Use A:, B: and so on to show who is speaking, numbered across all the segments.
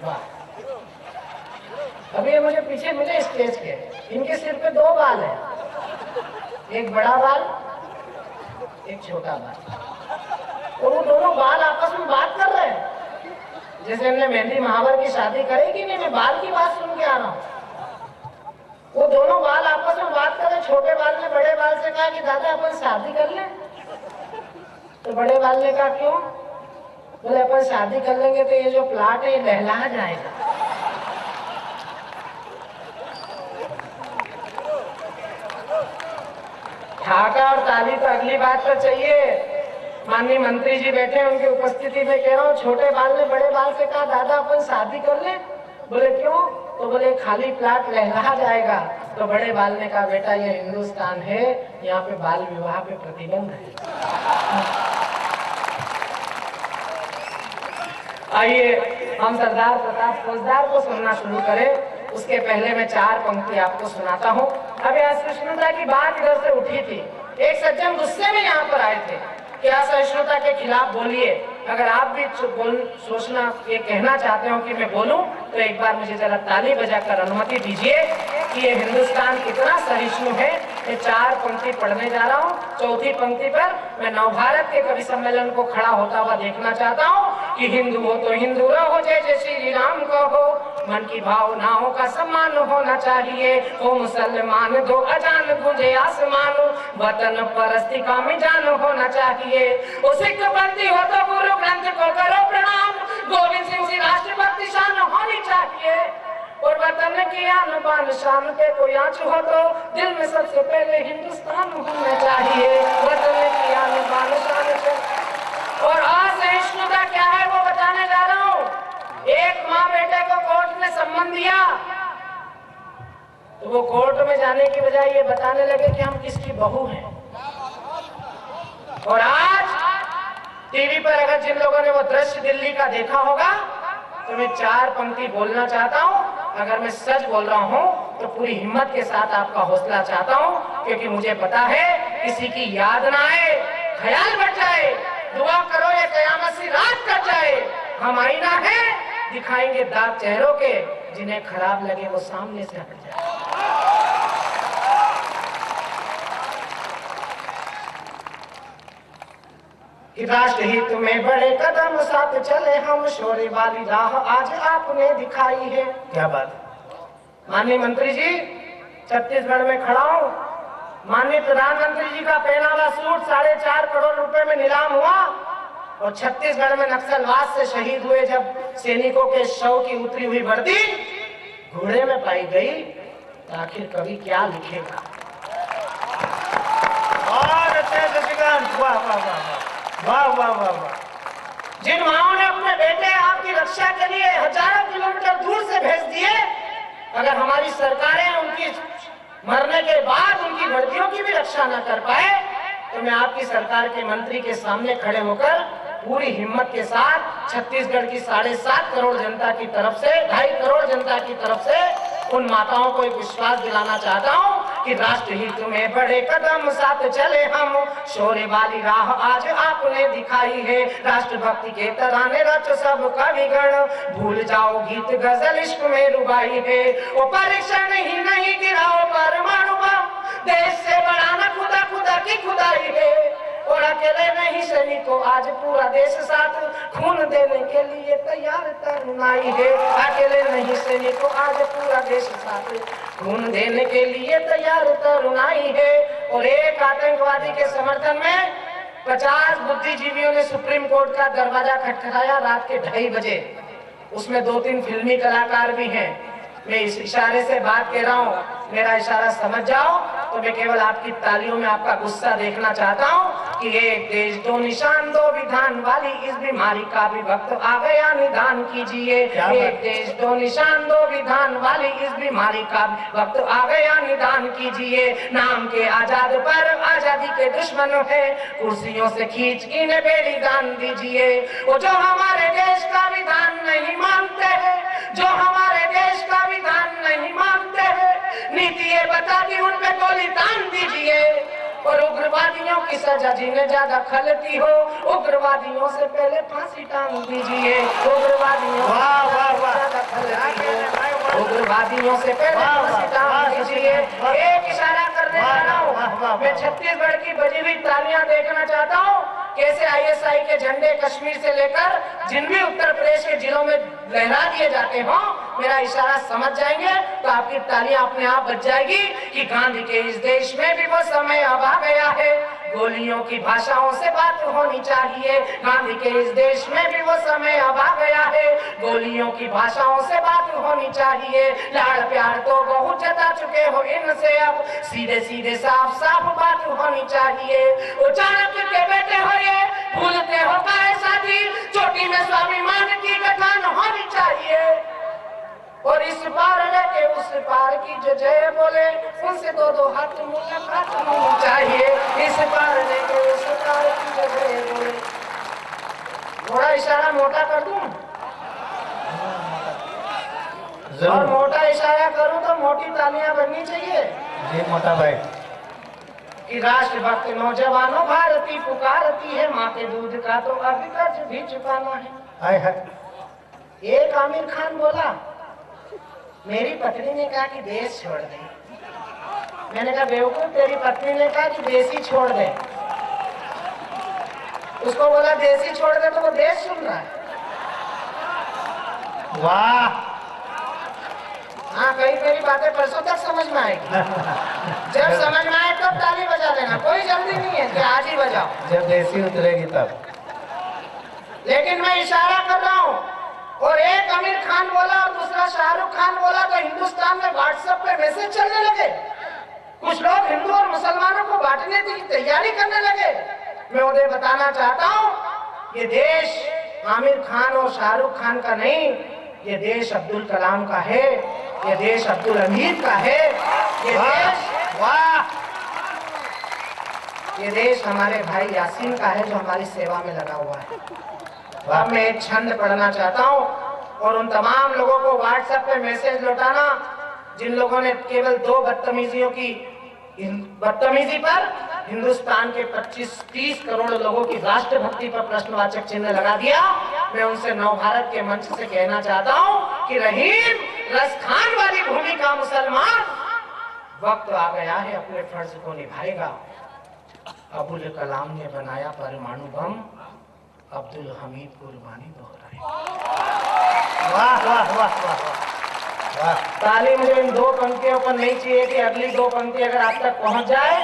A: वाह। अभी ये मुझे पीछे मिले स्टेज के, इनके सिर पे 2 बाल है, एक बड़ा बाल, एक छोटा बाल, और वो दोनों बाल आपस में बात कर रहे हैं। जैसे हमने मेहंदी महावर की शादी करी कि नहीं, मैं बाल की बात सुन के आ रहा हूँ। वो दोनों बाल आपस में बात कर रहे। छोटे बाल ने बड़े बाल से कहा कि दादा अपन शादी कर लें। तो बड़े बाल ने कहा क्यों? बोले अपन शादी कर लेंगे तो ये जो प्लाट है ये लहला जाएगा। ठाका और ताली तो अगली बात पर चाहिए। माननीय मंत्री जी बैठे हैं, उनकी उपस्थिति में कह रहा हूँ, छोटे बाल ने बड़े बाल से कहा दादा अपन शादी कर लें। बोले क्यों? तो बोले खाली प्लाट लहला जाएगा। तो बड़े बाल ने कहा बेटा ये हिंदुस्तान है, यहाँ पे बाल विवाह पे प्रतिबंध है। आइए हम सरदार प्रताप फौजदार को सुनना शुरू करें। उसके पहले मैं 4 पंक्ति आपको सुनाता हूँ। अब असहिष्णुता की बात इधर से उठी थी, एक सज्जन गुस्से में यहाँ पर आए थे कि असहिष्णुता के खिलाफ बोलिए। अगर आप भी सोचना ये कहना चाहते हो कि मैं बोलूं तो एक बार मुझे जरा ताली बजाकर अनुमति दीजिए कि ये हिंदुस्तान कितना सहिष्णु है। मैं 4 पंक्ति पढ़ने जा रहा हूँ। चौथी पंक्ति पर मैं नवभारत के कवि सम्मेलन को खड़ा होता हुआ देखना चाहता हूँ कि हिंदू हो तो हिंदू रहो, जय जय श्री राम कहो, मन की भावनाओं का सम्मान होना चाहिए। ओ मुसलमान दो अजान गूंजे आसमान, वतन परस्ती का मिजान होना चाहिए। ओ सिख पंथी हो तो गुरु ग्रंथ को करो प्रणाम, गोविंद सिंह जी राष्ट्रभक्ति शान होनी चाहिए। और वतन की आन बान शान पे कोई आँच हो तो दिल में सबसे पहले हिंदुस्तान होना चाहिए। वतन की आन बान शान पे। और असहिष्णुता क्या है वो बताने जा रहा हूँ। एक माँ बेटे को कोर्ट ने सम्मन दिया तो वो कोर्ट में जाने की बजाय ये बताने लगे कि हम किसकी बहू हैं। और आज टीवी पर अगर जिन लोगों ने वो दृश्य दिल्ली का देखा होगा तो मैं 4 पंक्ति बोलना चाहता हूँ। अगर मैं सच बोल रहा हूँ तो पूरी हिम्मत के साथ आपका हौसला चाहता हूँ, क्योंकि मुझे पता है किसी की याद ना आए, ख्याल बढ़ जाए। दुआ करो ये कयामत सी रात कट जाए। हम आईना है, दिखाएंगे दाग चेहरों के, जिन्हें खराब लगे वो सामने से हट जाए। राष्ट्र हित में बड़े कदम साथ चले हम, शोरे वाली राह आज आपने दिखाई है। क्या बात है। माननीय मंत्री जी, छत्तीसगढ़ में खड़ा हूँ। माननीय प्रधानमंत्री जी का पहनावा सूट 4.5 करोड़ रुपए में नीलाम हुआ और छत्तीसगढ़ में नक्सलवाद से शहीद हुए जब सैनिकों के शव की उतरी हुई वर्दी घोड़े में पाई गई तो आखिर कवि क्या लिखेगा।
B: और अच्छे शशिकांत, वाह वाह वाह वाह वाह वाह वाह।
A: जिन माओ ने अपने बेटे आपकी रक्षा के लिए हजारों किलोमीटर दूर से भेज दिए, अगर हमारी सरकारें उनकी मरने के बाद उनकी वर्दियों की भी रक्षा न कर पाए तो मैं आपकी सरकार के मंत्री के सामने खड़े होकर पूरी हिम्मत के साथ छत्तीसगढ़ की 7.5 करोड़ जनता की तरफ से, 2.5 करोड़ जनता की तरफ से उन माताओं को एक विश्वास दिलाना चाहता हूँ कि राष्ट्र हित में बड़े कदम साथ चले हम, शोरे वाली राह आज आपने दिखाई है। राष्ट्रभक्ति के तराने रच सब कविगण, भूल जाओ गीत गजल इश्क में रुबाई है। वो परीक्षण ही नहीं गिराओ परमाणु बम, देश से बढ़ाना खुदा खुदा की खुदाई है। और अकेले नहीं सैनिकों आज पूरा देश साथ, खून देने के लिए तैयार तरुणाई है। अकेले नहीं सैनिकों आज पूरा देश साथ, खून देने के लिए तैयार तरुणाई है। और एक आतंकवादी के समर्थन में 50 बुद्धिजीवियों ने सुप्रीम कोर्ट का दरवाजा खटखटाया रात के 2:30 बजे। उसमें 2-3 फिल्मी कलाकार भी हैं। मैं इस इशारे से बात कह रहा हूँ, मेरा इशारा समझ जाओ तो मैं केवल आपकी तालियों में आपका गुस्सा देखना चाहता हूँ कि एक देश दो निशान दो विधान वाली इस बीमारी का भी वक्त आ गया, निदान कीजिए। एक देश दो निशान दो विधान वाली इस बीमारी का भी वक्त आ गया, निदान कीजिए। नाम के आजाद पर आजादी के दुश्मन है, कुर्सियों से खींच इन्हें बेड़ी दान दीजिए। वो जो हमारे देश का विधान नहीं मानते हैं, जो हमारे देश का विधान नहीं मानते हैं, नीति ये बता दी उन पे गोली तान दीजिए। और उग्रवादियों की सजा जिन्हें ज्यादा खलती हो, उग्रवादियों से पहले फांसी टांग दीजिए। उग्रवादियों
B: वाह वाह वाह
A: उग्रवादियों से पहले
B: वाह, वाह,
A: सितार
B: वाह,
A: कीजिए।
B: वाह,
A: एक इशारा करने
B: वाह,
A: जा रहा
B: वाह, वाह,
A: हूँ।
B: वाह।
A: मैं छत्तीसगढ़ की बजी हुई तालियां देखना चाहता हूँ। कैसे आईएसआई के झंडे कश्मीर से लेकर जिन भी उत्तर प्रदेश के जिलों में लहरा दिए जाते हो, मेरा इशारा समझ जाएंगे तो आपकी तालियां अपने आप बच जाएगी कि गांधी के इस देश में भी वो समय अब आ गया है। गोलियों की भाषाओं से बात होनी चाहिए। गांधी के इस देश में भी वो समय अब आ गया है। गोलियों की भाषाओं से बात होनी चाहिए। लाड़ प्यार तो बहुत जता चुके हो इनसे, अब सीधे सीधे साफ साफ बात होनी चाहिए। वो चाणक्य के बेटे हो ये, भूलते हो काहे साथी, चोटी में स्वाभिमान की गठान होनी चाहिए। और इस पार लेके उस पार की जो जय बोले, उनसे दो दो हाथ मुलाकात होनी चाहिए। इस पार लेके उस पार की जो जय बोले। थोड़ा इशारा मोटा कर दूं और
B: जरूर
A: मोटा इशारा करूं तो मोटी तालियां बननी चाहिए
B: जी मोटा भाई।
A: कि राष्ट्रभक्त नौजवानों, भारती पुकारती है, माँ के दूध का तो अभी कर्ज भी चुकाना है।
B: हाय हाय।
A: एक आमिर खान बोला, मेरी पत्नी ने कहा कि देश छोड़ दे। मैंने कहा बेवकूफ, तेरी पत्नी ने कहा कि देसी छोड़ दे। उसको बोला देसी छोड़ दे तो वो देश सुन रहा है।
B: वाह।
A: हाँ, कई मेरी बातें परसों तक समझ में आएगी। जब समझ में आए तब ताली बजा देना, कोई जल्दी नहीं है कि आज ही बजाओ।
B: जब देसी उतरेगी तब।
A: लेकिन मैं इशारा कर रहा हूँ। और एक आमिर खान बोला और दूसरा शाहरुख खान बोला तो हिंदुस्तान में व्हाट्सएप पे मैसेज चलने लगे। कुछ लोग हिंदू और मुसलमानों को बांटने की तैयारी करने लगे। मैं उन्हें बताना चाहता हूँ, ये देश आमिर खान और शाहरुख खान का नहीं, ये देश अब्दुल कलाम का है, ये देश अब्दुल हमीद का है, ये देश ये देश हमारे भाई यासीन का है जो हमारी सेवा में लगा हुआ है। अब मैं एक छंद पढ़ना चाहता हूँ और उन तमाम लोगों को व्हाट्सएप पे मैसेज लौटाना जिन लोगों ने केवल दो बदतमीजी पर हिंदुस्तान के 25-30 करोड़ लोगों की राष्ट्रभक्ति पर प्रश्नवाचक चिन्ह लगा दिया। मैं उनसे नव भारत के मंच से कहना चाहता हूँ कि रहीम रसखान वाली भूमिका मुसलमान, वक्त आ गया है अपने फर्ज को निभाएगा। अबुल कलाम ने बनाया परमाणु बम, अब्दुल हमीद कुर्बानी दोहराई।
B: वाह वाह वाह वाह वाह।
A: ताली मुझे इन दो पंक्तियों पर नहीं चाहिए कि अगली दो पंक्ति अगर आप तक पहुंच जाए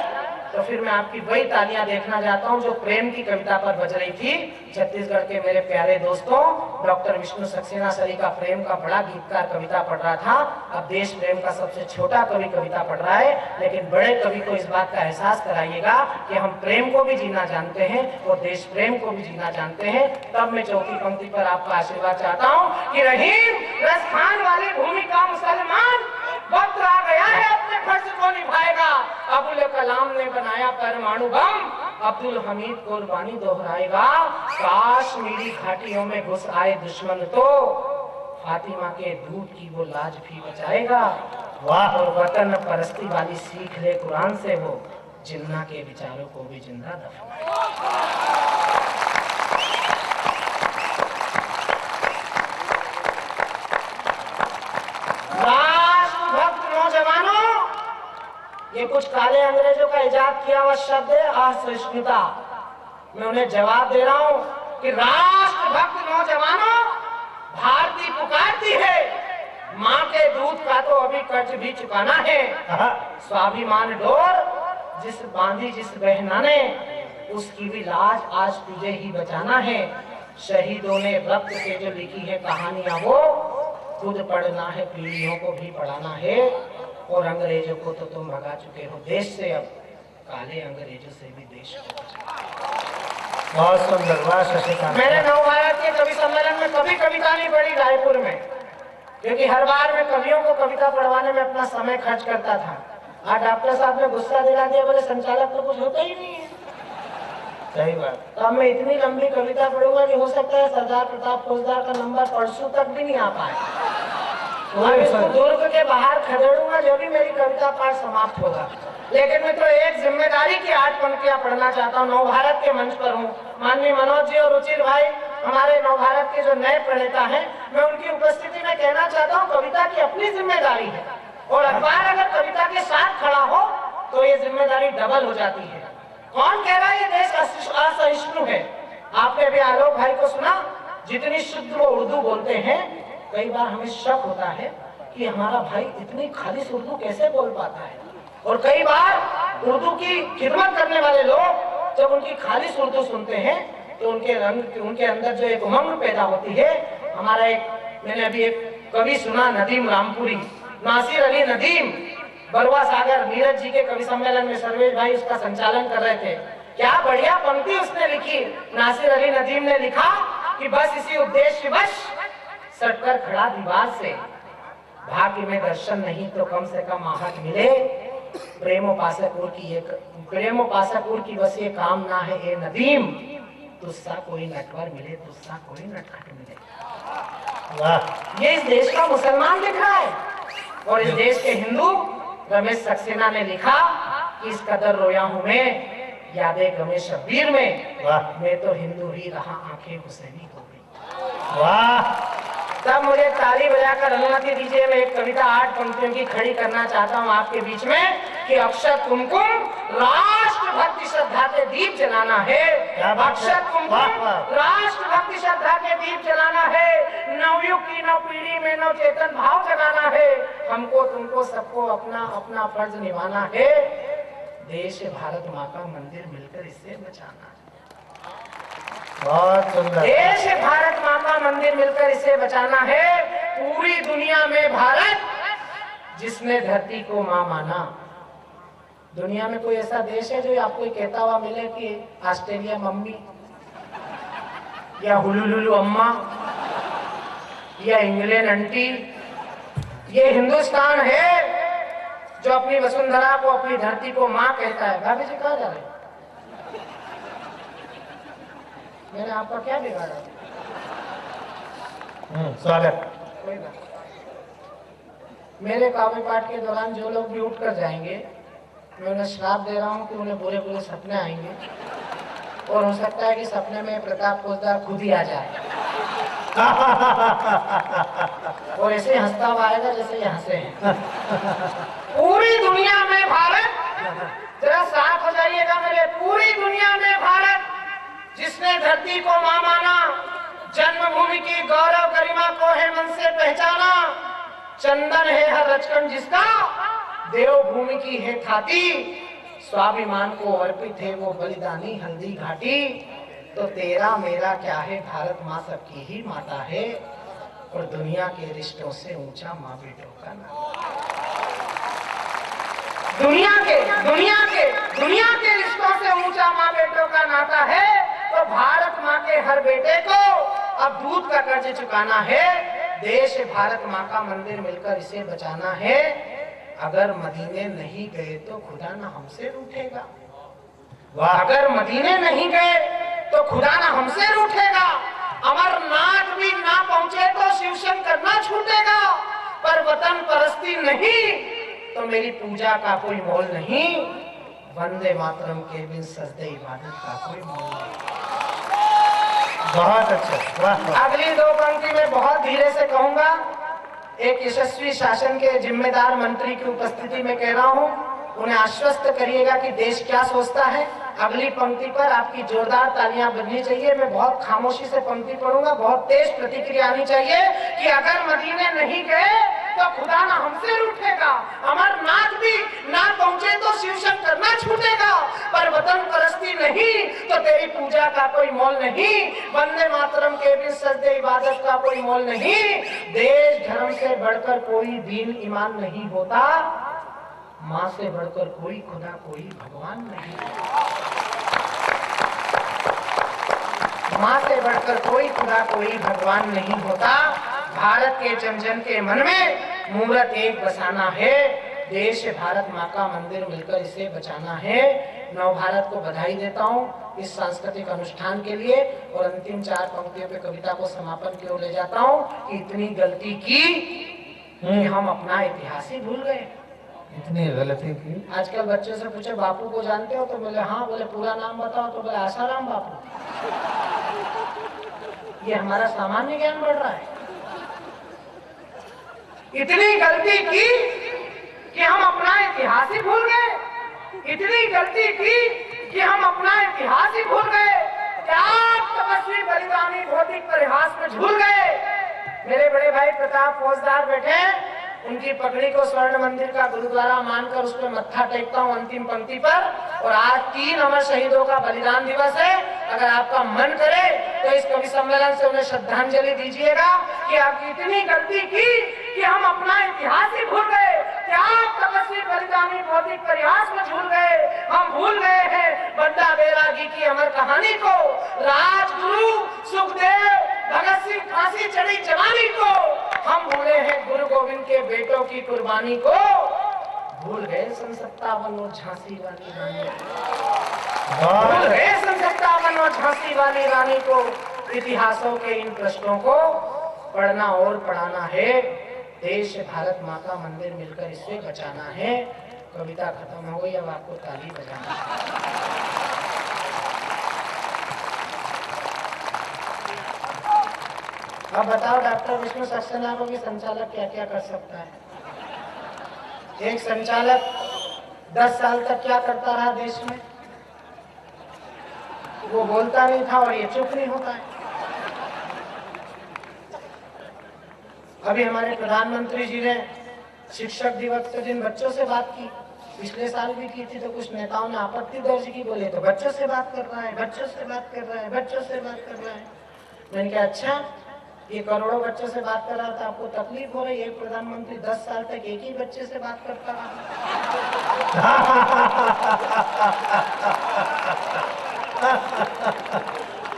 A: तो फिर मैं आपकी वही तालियां देखना चाहता हूं जो प्रेम की कविता पर बज रही थी। छत्तीसगढ़ के मेरे प्यारे दोस्तों, डॉक्टर विष्णु सक्सेना सरी का प्रेम का बड़ा गीतकार कविता पढ़ रहा था। अब देश प्रेम का सबसे छोटा कवि कविता पढ़ रहा है, लेकिन बड़े कवि को इस बात का एहसास कराइएगा कि हम प्रेम को भी जीना जानते हैं और देश प्रेम को भी जीना जानते हैं। तब मैं चौथी पंक्ति पर आपका आशीर्वाद चाहता हूँ कि रहीम रसखान वाली भूमिका मुसलमान, वक्त आ गया है अपने फर्ज को निभाएगा। अबुल कलाम ने बनाया परमाणु बम, अब्दुल हमीद कुर्बानी दोहराएगा। कश्मीरी घाटियों में घुस आए दुश्मन तो फातिमा के दूध की वो लाज भी बचाएगा।
B: वाह।
A: और वतन परस्ती वाली सीख ले कुरान से वो, जिन्ना के विचारों को भी जिंदा दफनाएगा। राष्ट्रभक्त नौजवानों, ये कुछ काले अंग्रेजों का इजाद किया हुआ शब्द है असहिष्णुता। मैं उन्हें जवाब दे रहा हूं कि राष्ट्रभक्त नौजवानों, भारती पुकारती है, माँ के दूध का तो अभी कर्ज भी चुकाना है। स्वाभिमान डोर जिस बांधी जिस बहना ने, उसकी भी लाज आज तुझे ही बचाना है। शहीदों ने रक्त से जो लिखी है कहानियां वो खुद पढ़ना है, पीढ़ियों को भी पढ़ाना है। और अंग्रेजों को तो तुम भगा चुके हो देश से, अब काले अंग्रेजों से भी देश को बचाओ।
B: बहुत सुंदर। वाह शशिकांत।
A: मैंने नव भारत के कवि सम्मेलन में कभी कविता नहीं पढ़ी रायपुर में, क्योंकि हर बार मैं कवियों को कविता पढ़वाने में अपना समय खर्च करता था। आज डॉक्टर साहब ने गुस्सा दिला दिया, बोले संचालक तो कुछ होता ही नहीं है।
B: सही बात।
A: तो अब मैं इतनी लंबी कविता पढ़ूंगा कि हो सकता है सरदार प्रताप फौजदार का नंबर परसों तक भी नहीं आ पाए। अब इसको दुर्ग के बाहर खदेड़ूंगा जो भी मेरी कविता पाठ समाप्त होगा। लेकिन मैं तो एक जिम्मेदारी की 8 पंक्तियां पढ़ना चाहता हूँ। नव भारत के मंच पर हूँ। माननीय मनोज जी और रुचिर भाई, हमारे नवभारत के जो नए प्रणेता हैं, मैं उनकी उपस्थिति में कहना चाहता हूँ, कविता की अपनी जिम्मेदारी है और अखबार अगर कविता के साथ खड़ा हो तो ये जिम्मेदारी डबल हो जाती है। कौन कह रहा है ये देश असहिष्णु है? आपने अभी आलोक भाई को सुना, जितनी शुद्ध वो उर्दू बोलते हैं, कई बार हमें शक होता है कि हमारा भाई इतनी खालिश उर्दू कैसे बोल पाता है। और कई बार उर्दू की खिदमत करने वाले लोग जब उनकी खालिश उर्दू सुनते हैं तो उनके अंदर जो एक उमंग पैदा होती है। हमारा मैंने अभी एक कवि सुना, नदीम रामपुरी, नासिर अली नदीम, बरवा सागर, नीरज जी के कवि सम्मेलन में सर्वेश भाई उसका संचालन कर रहे थे। क्या बढ़िया पंक्ति उसने लिखी। नासिर अली नदीम ने लिखा कि बस इसी उद्देश्य वश सटकर खड़ा दीवार से, भाग्य में दर्शन नहीं तो कम से कम आहट मिले, प्रेमोपासक की बस ये काम ना है ए नदीम, तुझसा कोई नटवर मिले, तुझसा कोई नटखट मिले। वाह, ये इस देश का मुसलमान लिख रहा है। और इस देश के हिंदू रमेश सक्सेना ने लिखा कि इस कदर रोया हूं मैं यादें गमे शब्बीर में, मैं तो हिंदू ही रहा, आंखें हुसैनी हो गई। वाह, तब मुझे ताली बजाकर अनुमति दीजिए, मैं एक कविता 8 पंक्तियों की खड़ी करना चाहता हूं आपके बीच में कि अक्षत कुमकुम राष्ट्रभक्ति श्रद्धा के दीप जलाना है। अक्षत कुमकुम राष्ट्रभक्ति श्रद्धा के दीप जलाना है, नवयुग की नव पीढ़ी में नव चेतन भाव जगाना है। हमको तुमको सबको अपना अपना फर्ज निभाना है। देश भारत माँ का मंदिर मिलकर इसे बचाना है। बहुत सुंदर। देश भारत माँ का मंदिर मिलकर इसे बचाना है। पूरी दुनिया में भारत जिसने धरती को माँ माना। दुनिया में कोई ऐसा देश है जो आपको कहता हुआ मिले कि ऑस्ट्रेलिया मम्मी, या हुलुलुलु अम्मा, या इंग्लैंड आंटी? ये हिंदुस्तान है जो अपनी वसुंधरा को, अपनी धरती को माँ कहता है। भाभी जी कहाँ जा रहे हैं? मैंने आपका क्या बिगाड़ा?
B: स्वागत।
A: मेरे काव्य पाठ के दौरान जो लोग भी उठ कर जाएंगे, मैं उन्हें श्राप दे रहा हूँ कि उन्हें बुरे बुरे सपने आएंगे और हो सकता है कि सपने में प्रताप पोद्दार खुद ही आ जाए और ऐसे हंसता हुआ आएगा जैसे ये हंसे हैं। पूरी दुनिया में भारत, जरा साफ हो जाइएगा मेरे, पूरी दुनिया में भारत जिसने धरती को मां माना, जन्मभूमि की गौरव गरिमा को है मन से पहचाना, चंदन है हर रचकन जिसका, देवभूमि की है थाती, स्वाभिमान को अर्पित है वो बलिदानी हल्दी घाटी। तो तेरा मेरा क्या है, भारत माँ सबकी ही माता है और दुनिया के रिश्तों से ऊंचा माँ बेटों का नाता। दुनिया के रिश्तों से ऊंचा माँ बेटों का नाता है। तो भारत माँ के हर बेटे को अब दूध का कर्ज चुकाना है। देश भारत माँ का मंदिर मिलकर इसे बचाना है। अगर मदीने नहीं गए तो खुदा ना हमसे रूठेगा। अगर मदीने नहीं गए तो खुदा ना हमसे रूठेगा। अमरनाथ भी ना पहुंचे तो शिव शंकर ना छूटेगा। पर वतन परस्ती नहीं तो मेरी पूजा का कोई मोल नहीं। वंदे मातरम के बिन सजदे इबादत का कोई मोल नहीं।
B: बहुत अच्छा।
A: अगली 2 पंक्ति में बहुत धीरे से कहूंगा। एक यशस्वी शासन के जिम्मेदार मंत्री की उपस्थिति में कह रहा हूं, उन्हें आश्वस्त करिएगा कि देश क्या सोचता है। अगली पंक्ति पर आपकी जोरदार तालियां बजनी चाहिए। मैं बहुत खामोशी से पंक्ति पढ़ूंगा, बहुत तेज प्रतिक्रिया आनी चाहिए कि अगर मदीने नहीं गए तो खुदा ना हमसे रूठेगा। अमरनाथ भी ना पहुंचे तो शिव शंकर ना छूटेगा। पर वतन परस्ती नहीं तो तेरी पूजा का कोई मोल नहीं। वंदे मातरम के भी सजदे इबादत का कोई मोल नहीं। देश धर्म से बढ़कर कोई दीन ईमान नहीं होता। माँ से बढ़कर कोई खुदा कोई भगवान नहीं। माँ से बढ़कर कोई खुदा कोई भगवान नहीं होता। भारत के जन जन के मन में मूर्त एक बसाना है। देश भारत माँ का मंदिर मिलकर इसे बचाना है। नव भारत को बधाई देता हूँ इस सांस्कृतिक अनुष्ठान के लिए और अंतिम 4 पंक्तियों पे कविता को समापन की ओर ले जाता हूँ कि इतनी गलती की कि हम अपना इतिहास ही भूल गए।
B: इतनी गलती की।
A: आजकल बच्चों से पूछे बापू को जानते हो तो बोले हाँ, बोले पूरा नाम बताओ तो बोले आसाराम बापू। ये हमारा सामान्य ज्ञान बढ़ रहा है। इतनी गलती की कि हम अपना इतिहास ही भूल गए। इतनी गलती की कि हम अपना इतिहास ही भूल गए। क्या तपस्वी बलिदानी भौतिक परिहास में झूल गए। मेरे बड़े भाई प्रताप फौजदार बैठे, उनकी पगड़ी को स्वर्ण मंदिर का गुरुद्वारा मानकर उस पर मत्था टेकता हूं अंतिम पंक्ति पर। और आज 3 अमर शहीदों का बलिदान दिवस है। अगर आपका मन करे तो इस कवि सम्मेलन से उन्हें श्रद्धांजलि दीजिएगा कि आपकी इतनी गलती की कि हम अपना इतिहास ही भूल गए। क्या तपस्वी बलिदानी भौतिक परिहास में झूल गए। हम भूल गए हैं बंदा बैरागी की अमर कहानी को, राजगुरु सुखदेव भगत सिंह फांसी चढ़ी जवानी को। हम भूले हैं गुरु गोविंद के बेटों की कुर्बानी को। भूल गए सन 57 और झांसी वाली रानी, भूल गए सन 57 और झांसी वाली रानी को। इतिहासों के इन प्रश्नों को पढ़ना और पढ़ाना है। देश भारत माँ का मंदिर मिलकर इसे बचाना है। कविता खत्म हो गई, अब आपको ताली बजाना है। अब बताओ डॉक्टर विष्णु सक्सेना को कि संचालक क्या क्या कर सकता है। एक संचालक 10 साल तक क्या करता रहा देश में, वो बोलता नहीं था और ये चुप नहीं होता है। अभी हमारे प्रधानमंत्री जी ने शिक्षक दिवस के दिन बच्चों से बात की, पिछले साल भी की थी, तो कुछ नेताओं ने आपत्ति दर्ज की, बोले तो बच्चों से बात कर रहा है, बच्चों से बात कर रहा है, बच्चों से बात कर रहा है। मैंने कहा अच्छा, ये करोड़ों बच्चों से बात कर रहा था, आपको तकलीफ हो रही है। एक प्रधानमंत्री 10 साल तक एक ही बच्चे से बात करता रहा।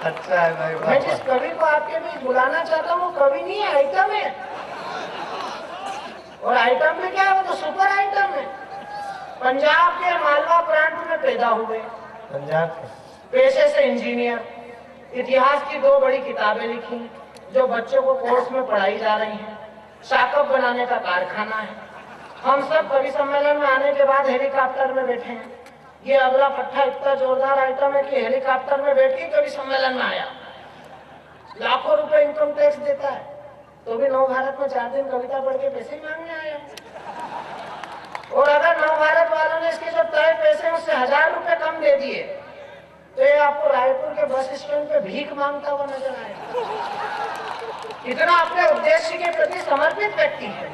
B: अच्छा है भाई।
A: मैं जिस कवि को आपके बीच बुलाना चाहता हूँ वो कवि नहीं है, आइटम है। और आइटम में क्या है, वो तो सुपर आइटम है। पंजाब के मालवा प्रांत में पैदा हुए,
B: पंजाब के
A: पेशे से इंजीनियर, इतिहास की 2 बड़ी किताबें लिखी जो बच्चों को कोर्स में पढ़ाई जा रही हैं। शाकब बनाने का कारखाना है। हम सब कवि सम्मेलन में आने के बाद हेलीकॉप्टर में बैठे हैं। ये अगला पट्टा इतना जोरदार आइटम है कि हेलीकॉप्टर में बैठ के कवि सम्मेलन में आया, लाखों रुपए इनकम टैक्स देता है, तो भी नव भारत में 4 दिन कविता पढ़ के पैसे मांगने आया। और अगर नव भारत वालों ने इसके जो तय पैसे उससे 1000 रुपए कम दे दिए तो ये आपको रायपुर के बस स्टैंड पे भीख मांगता हुआ नजर आएगा। इतना अपने उद्देश्य के प्रति समर्पित व्यक्ति है,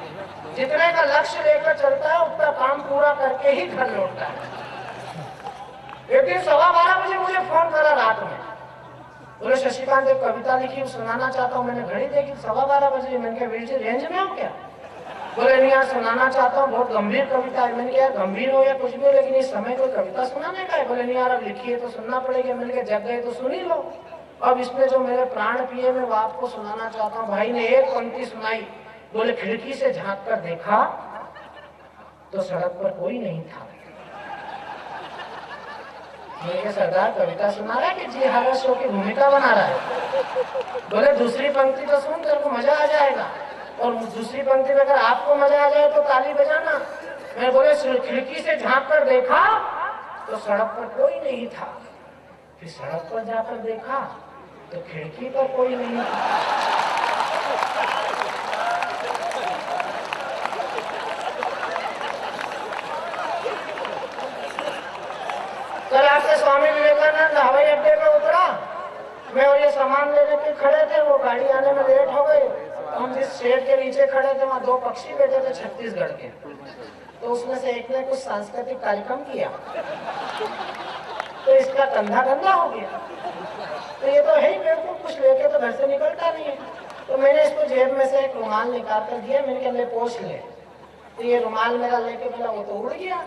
A: जितने का लक्ष्य लेकर चलता है उतना काम पूरा करके ही घर लौटता है। एक दिन 12:15 बजे मुझे फोन करा रात में, बोले शशिकांत एक कविता लिखी सुनाना चाहता हूँ। मैंने घड़ी देखी 12:15 बजे। मैंने कहा वीर जी रेंज में हो क्या। बोले नहीं यार सुनाना चाहता हूँ, बहुत गंभीर कविता है। मैंने कहा गंभीर हो या कुछ भी हो, लेकिन इस समय कोई कविता सुनाने का है। बोले नहीं यार अब लिखी है तो सुनना पड़ेगा। मैंने कहा जग गए तो सुन ही लो। अब इसमें जो मेरे प्राण पिए मैं वो आपको सुनाना चाहता हूँ। भाई ने एक पंक्ति सुनाई, बोले खिड़की से झांक कर देखा तो सड़क पर कोई नहीं था। मैंने सरदार कविता सुना रहा है कि जी हारा शो की भूमिका बना रहा है। बोले दूसरी पंक्ति तो सुन, तेरे को मजा आ जाएगा, और दूसरी पंक्ति में अगर आपको मजा आ जाए तो ताली बजाना। मैं बोले खिड़की से झांक कर देखा तो सड़क पर कोई नहीं था, फिर सड़क पर जाकर देखा तो खिड़की पर कोई नहीं था। कल आपके स्वामी विवेकानंद हवाई अड्डे पे उतरा, मैं और ये सामान लेने के खड़े थे, वो गाड़ी आने में लेट हो गई। हम जिस शेड के नीचे खड़े थे वहाँ 2 पक्षी बैठे थे छत्तीसगढ़ के, तो उसमें से एक ने कुछ सांस्कृतिक कार्यक्रम किया तो इसका कंधा गंदा हो गया। तो ये तो है ही बेवकूफ, कुछ लेके तो घर से निकलता नहीं है। तो मैंने इसको जेब में से एक रुमाल निकाल कर दिया, मैंने कहा ले पोंछ ले। तो ये रुमाल मेरा लेके बोला वो तो उड़ गया।